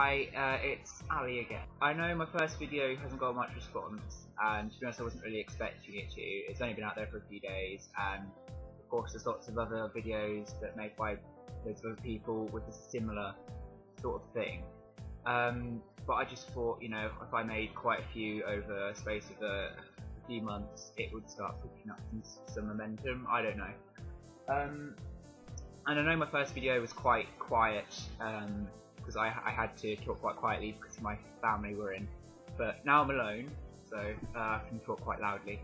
Hi, it's Ali again. I know my first video hasn't got much response, and to be honest I wasn't really expecting it to. It's only been out there for a few days, and of course there's lots of other videos that are made by loads of other people with a similar sort of thing. But I just thought, you know, if I made quite a few over a space of a few months, it would start picking up some momentum. I don't know. And I know my first video was quite quiet, because I had to talk quite quietly because my family were in. But now I'm alone, so I can talk quite loudly.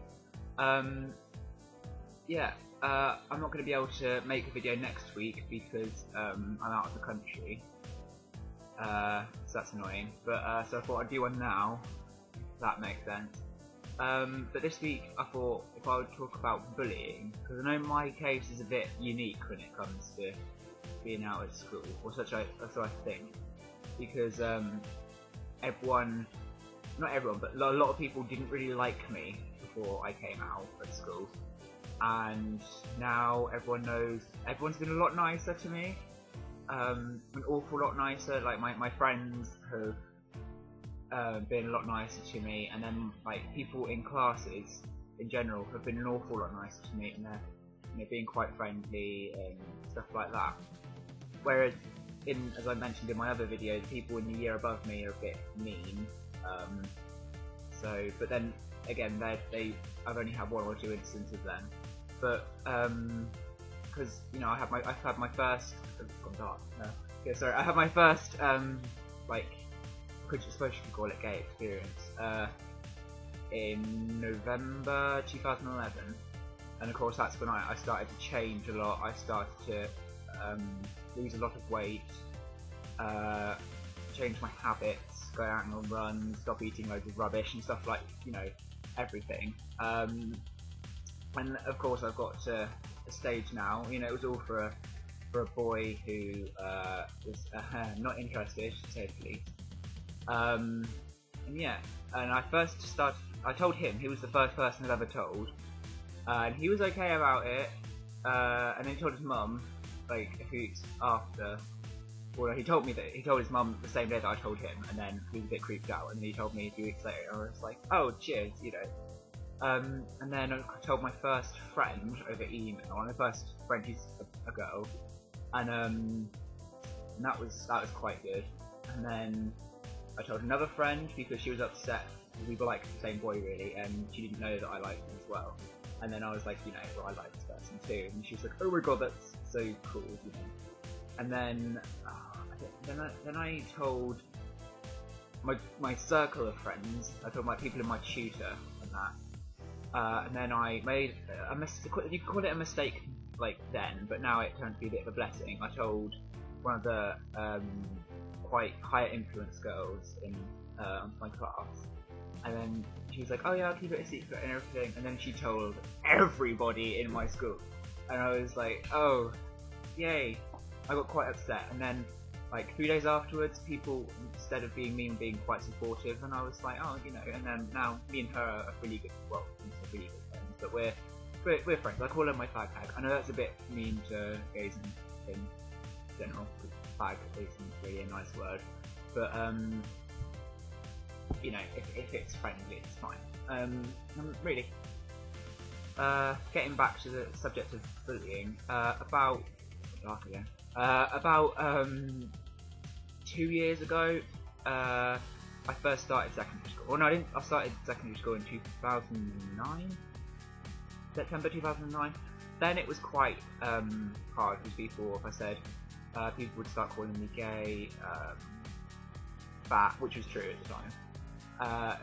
Yeah, I'm not going to be able to make a video next week because I'm out of the country. So that's annoying. But so I thought I'd do one now, if that makes sense. But this week I thought if I would talk about bullying, because I know my case is a bit unique when it comes to being out at school, or that's what I think, because everyone, not everyone, but a lot of people didn't really like me before I came out at school, and now everyone knows, everyone's been a lot nicer to me, an awful lot nicer. Like my friends have been a lot nicer to me, and then like people in classes in general have been an awful lot nicer to me, and they're being quite friendly and stuff like that. Whereas, as I mentioned in my other video, the people in the year above me are a bit mean. But then again, I've only had one or two instances then. But because you know, I've had my first. Oh, it's gone dark. No. Yeah, sorry. I had my first like, I suppose you could call it gay experience, in November 2011, and of course that's when I started to change a lot. I started to lose a lot of weight, change my habits, go out on runs, stop eating loads of rubbish and stuff, like, you know, everything. And of course I've got to a stage now, you know, it was all for a boy who was not interested, to say the least. And yeah, and I told him, he was the first person I've ever told, and he was okay about it, and then he told his mum, like, a few weeks after. Well, he told his mum the same day that I told him, and then he was a bit creeped out, and then he told me a few weeks later, and I was like, oh, cheers, you know. And then I told my first friend over email, and my first friend, she's a girl, and that was quite good. And then I told another friend because she was upset. We were like the same boy really, and she didn't know that I liked him as well. And then I was like, you know, well, I like this person too. And she was like, oh my god, that's so cool, you know. And then, then I told my circle of friends. I told my people in my tutor and that. And then I made a mistake. You could call it a mistake like then, but now it turned to be a bit of a blessing. I told one of the quite higher influence girls in my class, and then she was like, oh yeah, I'll keep it a secret and everything, and then she told everybody in my school, and I was like, oh yay. I got quite upset, and then like 3 days afterwards, people, instead of being mean, being quite supportive, and I was like, oh, you know. And then now me and her are really good, well, really good friends, but we're friends. I call her my fag hag. I know that's a bit mean to gays in general, because fag isn't really a nice word, but you know, if it's friendly, it's fine. Really, getting back to the subject of bullying, about 2 years ago, I first started secondary school. Well, no, I didn't. I started secondary school in 2009, September 2009. Then it was quite hard because people, if I said, people would start calling me gay, fat, which was true at the time,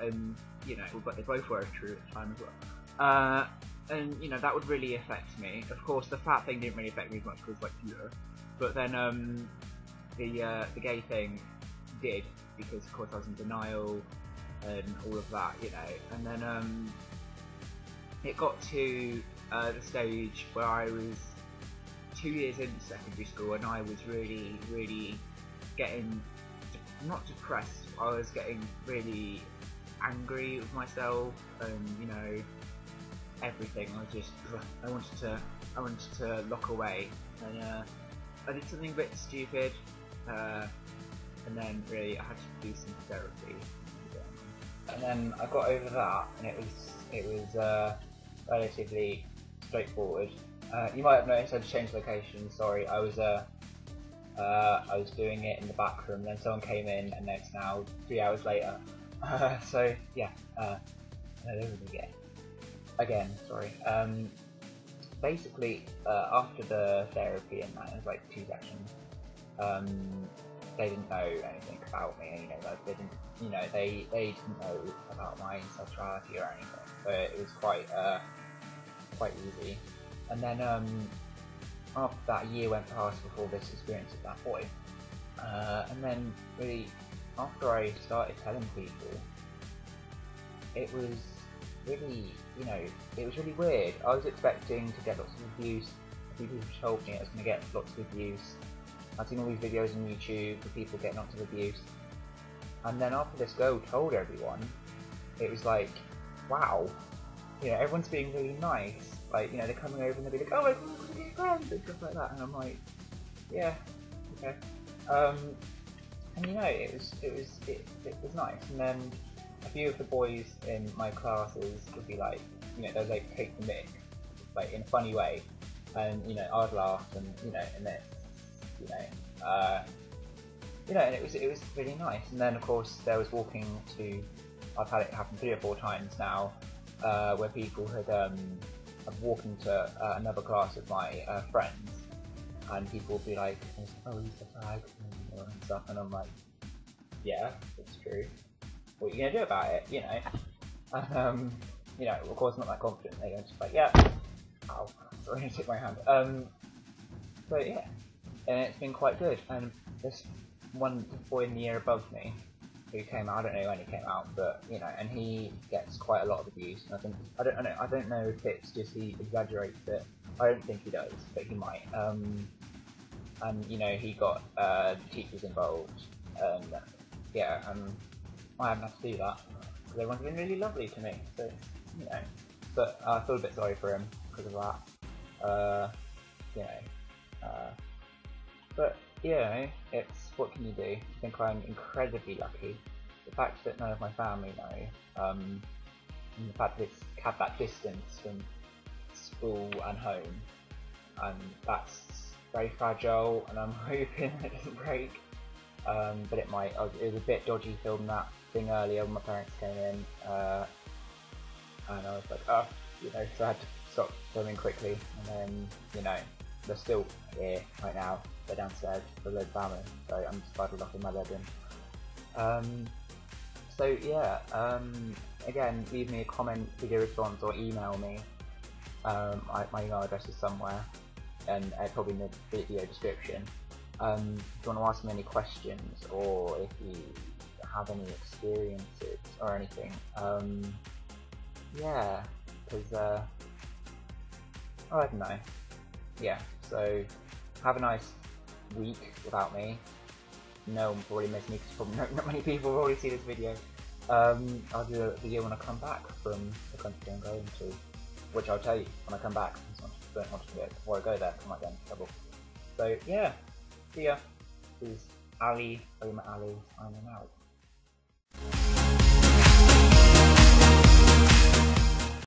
and you know, but they both were true at the time as well. And you know, that would really affect me. Of course, the fat thing didn't really affect me as much because, like, you know, but then the gay thing did, because of course I was in denial and all of that, you know. And then it got to the stage where I was 2 years into secondary school, and I was really getting, not depressed, I was getting really angry with myself, and you know, everything. I wanted to lock away, and I did something a bit stupid, and then really I had to do some therapy. And then I got over that, and it was relatively straightforward. You might have noticed I had to change location. Sorry, I was doing it in the back room, then someone came in, and then it's now 3 hours later. So yeah, again, sorry. Basically, after the therapy and that, it was like 2 sessions. They didn't know anything about me. Like they didn't, they didn't know about my sexuality or anything. So it was quite easy. And then after that, a year went past before this experience with that boy. And then really, after I started telling people, it was really, it was really weird. I was expecting to get lots of abuse. People told me I was going to get lots of abuse. I've seen all these videos on YouTube of people getting lots of abuse. And then after this girl told everyone, it was like, wow, everyone's being really nice. Like, they're coming over and they'll be like, oh my god, we're gonna be friends, and stuff like that. And I'm like, yeah, okay. And it was nice. And then a few of the boys in my classes would be like, they'd like take the mic, like in a funny way, and I'd laugh, and and then and it was really nice. And then of course there was walking to, I've had it happen 3 or 4 times now, where people had I've walked into another class with my friends, and people would be like, oh, he's a fag, and stuff, and I'm like, yeah, it's true. What are you gonna do about it? And, of course, not that confident. They're just like, yeah, ow, sorry, I took my hand. So yeah, and it's been quite good. And this one boy in the year above me, who came out, I don't know when he came out, but and he gets quite a lot of abuse. And I think I don't know if it's just he exaggerates it. I don't think he does, but he might. And he got teachers involved, and yeah, and I haven't had to do that because everyone's been really lovely to me. So but I feel a bit sorry for him because of that. But it's, what can you do? I think I'm incredibly lucky. The fact that none of my family know, and the fact that it's had that distance from school and home, and that's very fragile, and I'm hoping it doesn't break. But it might. It was a bit dodgy filming that thing earlier when my parents came in, and I was like, oh, so I had to stop filming quickly, and then, they're still here right now. They're downstairs for the family, so I'm just bundled up in my bedroom. So yeah, again, leave me a comment, video response, or email me. My email address is somewhere, and probably in the video description. If you want to ask me any questions, or if you have any experiences or anything, yeah, because I don't know. Yeah, so have a nice week without me. No one will probably miss me because probably not many people will already see this video. I'll do a video when I come back from the country I'm going to, which I'll tell you when I come back. I don't want to do it before I go there, I might get into trouble. So yeah, see ya. This is Ali, Ali, signing out.